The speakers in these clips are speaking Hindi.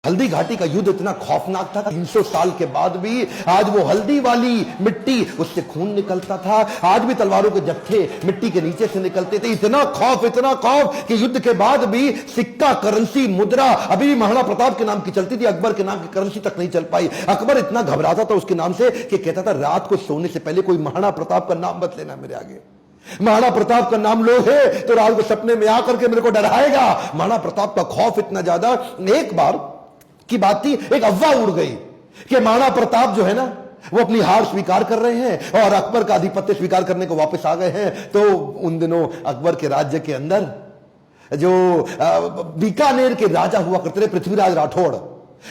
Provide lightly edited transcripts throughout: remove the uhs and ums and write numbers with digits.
हल्दी घाटी का युद्ध इतना खौफनाक था, 300 साल के बाद भी आज वो हल्दी वाली मिट्टी, उससे खून निकलता था। आज भी तलवारों के जत्थे मिट्टी के नीचे से निकलते थे। इतना खौफ कि युद्ध के बाद भी सिक्का, करेंसी, मुद्रा अभी भी महाराणा प्रताप के नाम की चलती थी, अकबर के नाम की करेंसी तक नहीं चल पाई। अकबर इतना घबराता था उसके नाम से कि कहता था रात को सोने से पहले कोई महाराणा प्रताप का नाम मत लेना मेरे आगे। महाराणा प्रताप का नाम लो है तो रात को सपने में आकर के मेरे को डराएगा। महाराणा प्रताप का खौफ इतना ज्यादा, एक बार की बात थी, एक अफवाह उड़ गई कि महाराणा प्रताप जो है ना वो अपनी हार स्वीकार कर रहे हैं और अकबर का आधिपत्य स्वीकार करने को वापस आ गए हैं। तो उन दिनों अकबर के राज्य के अंदर जो बीकानेर के राजा हुआ करते थे पृथ्वीराज राठौड़,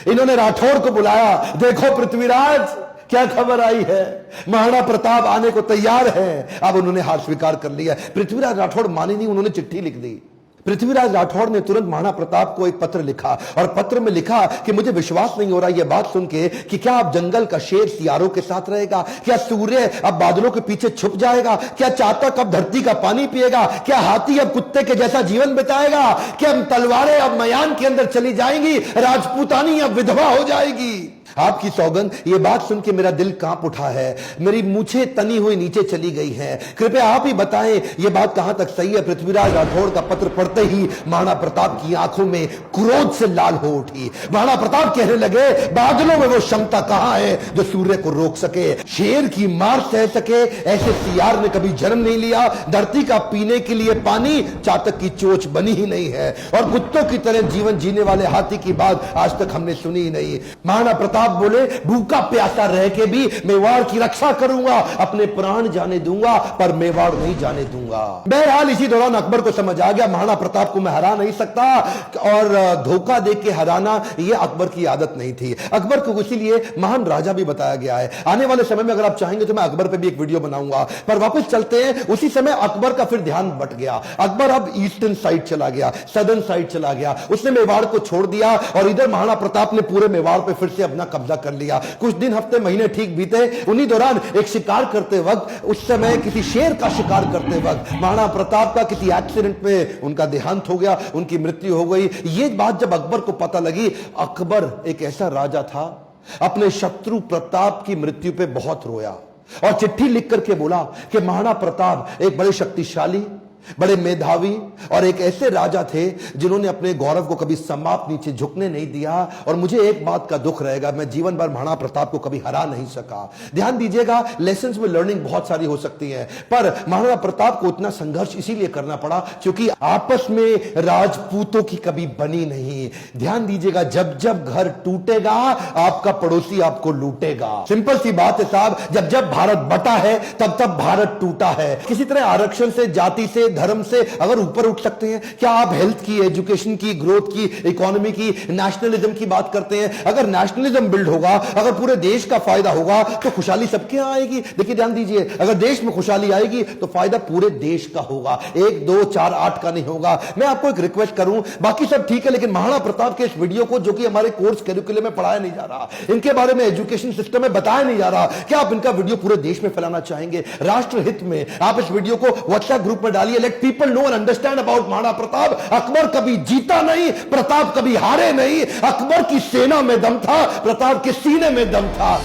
इन्होंने राठौड़ को बुलाया। देखो पृथ्वीराज, क्या खबर आई है, महाराणा प्रताप आने को तैयार है। अब उन्होंने हार स्वीकार कर लिया। पृथ्वीराज राठौड़ माने नहीं, उन्होंने चिट्ठी लिख दी। पृथ्वीराज राठौड़ ने तुरंत महाराणा प्रताप को एक पत्र लिखा और पत्र में लिखा कि मुझे विश्वास नहीं हो रहा यह बात सुन के कि क्या अब जंगल का शेर सियारों के साथ रहेगा, क्या सूर्य अब बादलों के पीछे छुप जाएगा, क्या चातक अब धरती का पानी पिएगा, क्या हाथी अब कुत्ते के जैसा जीवन बिताएगा, क्या तलवारें अब मयान के अंदर चली जाएंगी, राजपूतानी अब विधवा हो जाएगी। आपकी सौगंध, ये बात सुन के मेरा दिल कांप उठा है, मेरी मूछें तनी हुई नीचे चली गई हैं। कृपया आप ही बताएं ये बात कहां तक सही है। पृथ्वीराज राठौड़ का पत्र पढ़ते ही महाराणा प्रताप की आंखों में क्रोध से लाल हो उठी। महाराणा प्रताप कहने लगे, बादलों में वो क्षमता कहां है जो सूर्य को रोक सके, शेर की मार सह सके, ऐसे सियार ने कभी जन्म नहीं लिया। धरती का पीने के लिए पानी चातक की चोंच बनी ही नहीं है और कुत्तों की तरह जीवन जीने वाले हाथी की बात आज तक हमने सुनी ही नहीं। महाराणा प्रताप बोले, भूखा प्यासा रह के भी मेवाड़ की रक्षा करूंगा, अपने प्राण जाने दूंगा पर मेवाड़ नहीं जाने दूंगा। बहरहाल इसी दौरान अकबर को समझ आ गया महाराणा प्रताप को मैं हरा नहीं सकता और धोखा दे के हराना यह अकबर की आदत नहीं थी। अकबर को इसीलिए महान राजा भी बताया गया है। आने वाले समय में अगर आप चाहेंगे तो मैं अकबर पे भी एक वीडियो बनाऊंगा। पर वापस चलते हैं, उसी समय अकबर का फिर ध्यान बट गया। अकबर अब ईस्टर्न साइड चला गया, सदर्न साइड चला गया, उसने मेवाड़ को छोड़ दिया और इधर महाराणा प्रताप ने पूरे मेवाड़ पे फिर से अपना कब्जा कर लिया। कुछ दिन, हफ्ते, महीने ठीक बीते। उन्हीं दौरान एक शिकार करते वक्त, उस समय किसी शेर का शिकार करते वक्त महाराणा प्रताप का किसी एक्सीडेंट में उनका देहांत हो गया, उनकी मृत्यु हो गई। ये बात जब अकबर को पता लगी, अकबर एक ऐसा राजा था, अपने शत्रु प्रताप की मृत्यु पे बहुत रोया और चिट्ठी लिख करके बोला कि महाराणा प्रताप एक बड़े शक्तिशाली, बड़े मेधावी और एक ऐसे राजा थे जिन्होंने अपने गौरव को कभी समाप्त नीचे झुकने नहीं दिया और मुझे एक बात का दुख रहेगा, मैं जीवन भर महाराणा प्रताप को कभी हरा नहीं सका। ध्यान दीजिएगा, लेसन्स में लर्निंग बहुत सारी हो सकती है, पर महाराणा प्रताप को इतना संघर्ष इसीलिए करना पड़ा क्योंकि आपस में राजपूतों की कभी बनी नहीं। ध्यान दीजिएगा, जब जब घर टूटेगा आपका पड़ोसी आपको लूटेगा। सिंपल सी बात है साहब, जब जब भारत बटा है तब तब भारत टूटा है। किसी तरह आरक्षण से, जाति से, धर्म से अगर ऊपर उठ सकते हैं, क्या आप हेल्थ की, एजुकेशन की, ग्रोथ की, इकोनॉमी की, नेशनलिज्म की बात करते हैं? अगर नेशनलिज्म बिल्ड होगा, अगर पूरे देश का फायदा होगा तो खुशहाली सबके यहां आएगी। देखिए ध्यान दीजिए, अगर देश में खुशहाली आएगी तो फायदा पूरे देश का होगा, 1, 2, 4, 8 का नहीं होगा। मैं आपको एक रिक्वेस्ट करूं, बाकी सब ठीक है लेकिन महाराणा प्रताप के इस वीडियो को, जो कि हमारे कोर्स करिकुलम में पढ़ाया नहीं जा रहा, इनके बारे में एजुकेशन सिस्टम में बताया नहीं जा रहा, क्या आप इनका वीडियो पूरे देश में फैलाना चाहेंगे? राष्ट्र हित में आप इस वीडियो को व्हाट्सएप ग्रुप में डालिए। Let people know and understand about Maharana Pratap. Akbar कभी जीता नहीं, प्रताप कभी हारे नहीं। अकबर की सेना में दम था, प्रताप के सीने में दम था।